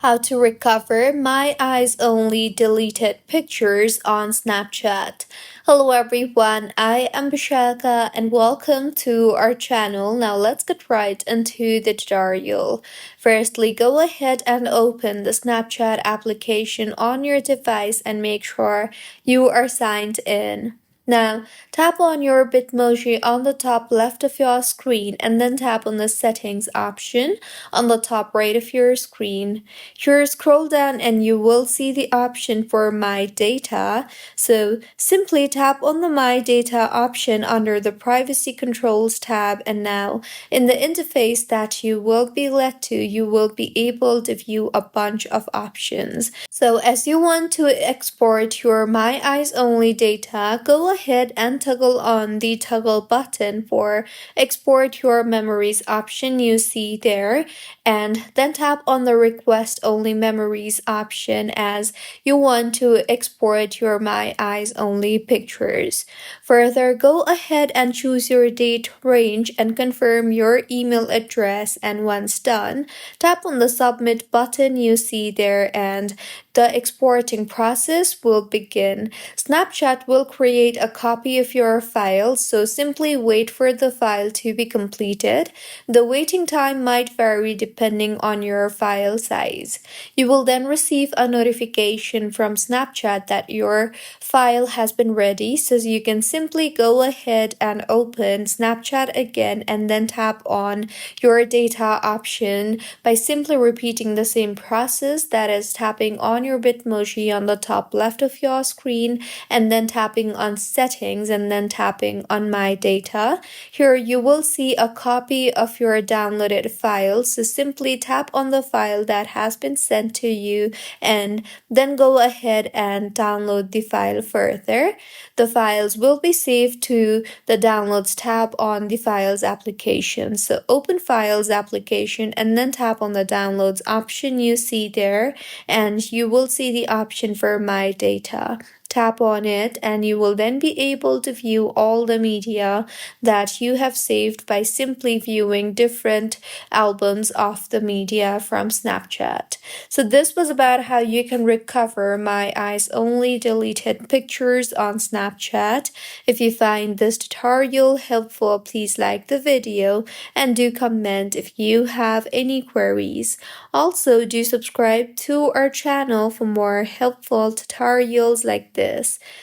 How to recover my eyes only deleted pictures on Snapchat. Hello everyone, I am Bishaka and welcome to our channel. Now let's get right into the tutorial. Firstly, go ahead and open the Snapchat application on your device and make sure you are signed in. Now, tap on your Bitmoji on the top left of your screen and then tap on the settings option on the top right of your screen. Here, scroll down and you will see the option for My Data. So simply tap on the My Data option under the Privacy Controls tab, and now in the interface that you will be led to, you will be able to view a bunch of options. So as you want to export your My Eyes Only data, go ahead and toggle on the toggle button for Export Your Memories option you see there, and then tap on the Request Only Memories option as you want to export your My Eyes Only pictures. Further, go ahead and choose your date range and confirm your email address, and once done, tap on the Submit button you see there and the exporting process will begin. Snapchat will create a copy of your file, so simply wait for the file to be completed. The waiting time might vary depending on your file size. You will then receive a notification from Snapchat that your file has been ready, so you can simply go ahead and open Snapchat again and then tap on your data option by simply repeating the same process, that is tapping on your Bitmoji on the top left of your screen and then tapping on settings and then tapping on My Data. Here you will see a copy of your downloaded file, so simply tap on the file that has been sent to you and then go ahead and download the file further. The files will be saved to the Downloads tab on the Files application. So open Files application and then tap on the Downloads option you see there, and you will see the option for My Data. Tap on it and you will then be able to view all the media that you have saved by simply viewing different albums of the media from Snapchat. So this was about how you can recover My Eyes Only deleted pictures on Snapchat. If you find this tutorial helpful, please like the video and do comment if you have any queries. Also, do subscribe to our channel for more helpful tutorials like this.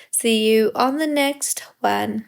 See you on the next one.